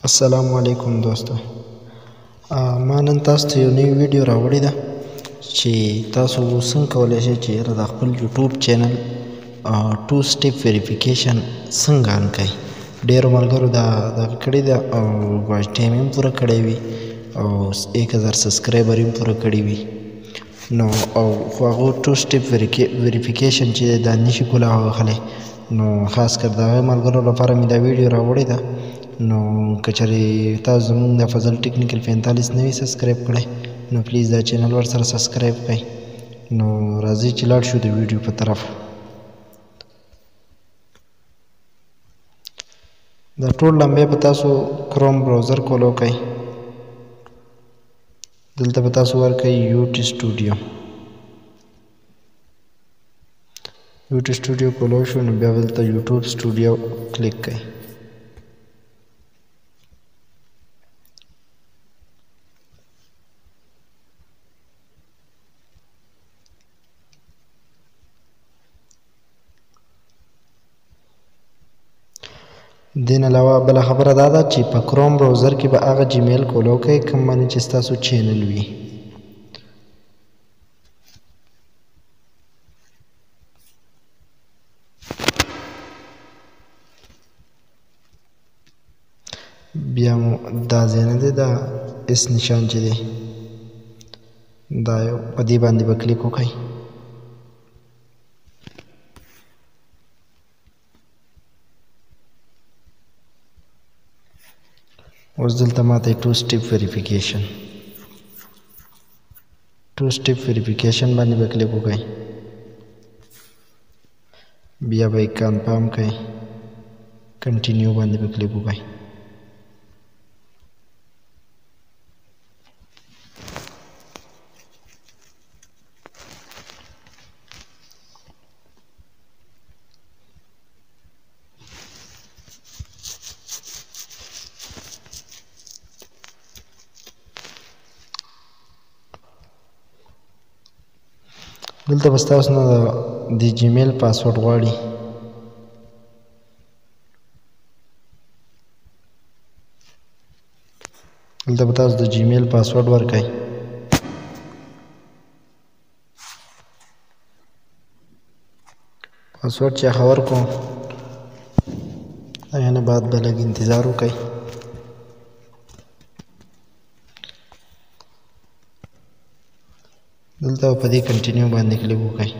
السلام علیکم دوستو. ما نن تاسو ته یو نوی ویډیو راوړې ده چې تاسو څنګه کولی شئ چې د خپل یوټیوب چینل 2 سټیپ ویریفیکیشن څنګه آن کړئ. ډېرو ملګرو دا دغه کړې ده او واچ ټایم یې هم پوره کړی وي او 1000 سبسکرایبر یې هم پوره کړي وي. نو او خو هغو 2 سټیپ ویریفیکیشن چې دا نشي کولی وهلی، نو خاص کر د هغه ملګرو لپاره مې دا ویډیو راوړې ده. نو که چېرې تاسو زموږ د فضل ټیکنیکل 45 نه وي سبسکرایب کړی، نو پلیز دا چینل ورسره سبسکرایب کړئ. نو راځئ چې لاړ شو د ویډیو په طرف. دا ټول لمبې به تاسو کروم براوزر کول وکئ. دلته به تاسو ورکئ یوټي سټوډیو. یوټي سټوډیو کول وشو نو بیا به دلته یوټیوب سټوډیو کلیک کئ. دین علاوه بله خبره دا ده چې په کروم براوزر کې به هغه جیمیل کول وکئ کوم باندې چې ستاسو چینل وي. بیا مو دا ځای نه دی، دا اس نشان چې دی دا یو په دې باندې به کلیک وکئ. اوس دلته ماته 2 سټیپ ویریفیکیشن باندې به کلیک وکئ. بیا به یې کنفرم کئ، کنټینیو باندې به کلیک وکئ. دلته به ستاسو نه د جیمیل پاسورډ غواړي. دلته به تاسو د جیمیل پاسورډ ورکئ. پاسورډ چې هغه ورکړو هغې نه بعد به لږ انتظار وکئ. دلته په دې کنټینیو باندې کلیک وکئ.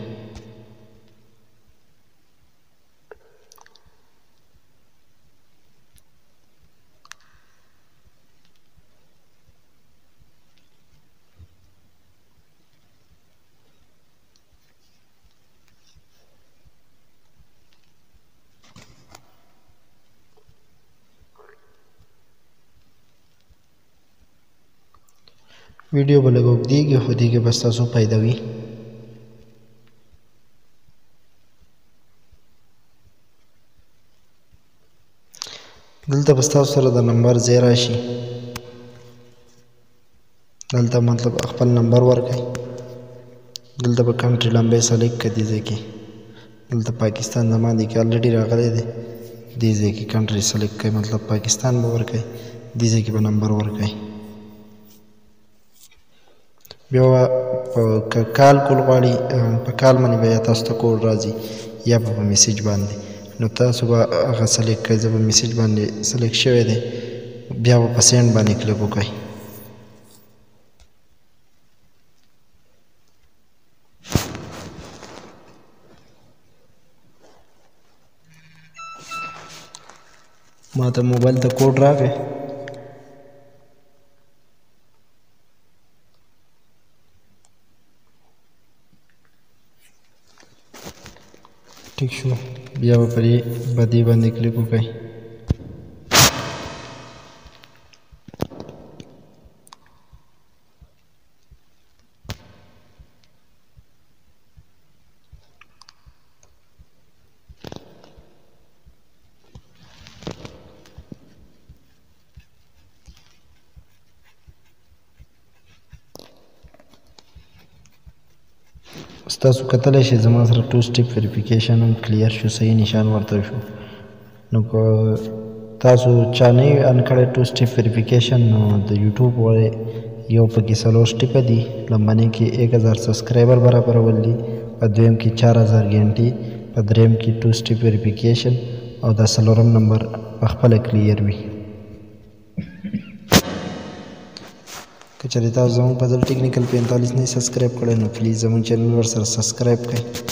ویډیو به لږ اوږدېږي خو دې کې به ستاسو فایده وي. دلته به ستاسو سره د نمبر ځای راشي. دلته مطلب خپل نمبر ورکئ. دلته به کنټري لمبۍ سلیکټ کړئ. دې ځای کې دلته پاکستان زما دې کې الریډي راغلی دی. دې ځای کې کنټري سلیکټ کړئ، مطلب پاکستان به ورکئ. دې ځای کې به نمبر ورکئ. بیا که کال کول غواړي په کال باندې به یا تاسو ته کوډ راځي یا به په میسیج باندې، نو تاسو به هغه سلیکټ کړئ. زه به میسیج باندې سلیکټ شوی دی، بیا به په سینډ باندې کلیک وکئ. ما ته موبایل ته کوډ راغی. ټیک شو، بیا به په دې باندې کلیک وکئ. ستاسو کتلی شئ زما سره 2 سټیپ ویریفیکیشن هم کلیر شو، صحیح نشان ورته شو. نو که تاسو چا نه ان کړی ټو سټیپ ویریفیکیشن نو د یوټیوب وړې یو پکې 4 سټیپه دي. لومړني کې 1000 سبسکرایبر برابرول دي، په دویم کې 4000 ګنټې، په دریم کې ټو سټیپ ویریفیکیشن او د څلورم نمبر په خپله کلیر وي. که چېرې تاسو زموږ فضل ټیکنیکل 45 نه سبسکرایب کړی نو پلیز زموږ چینل ورسره سبسکرایب کړئ.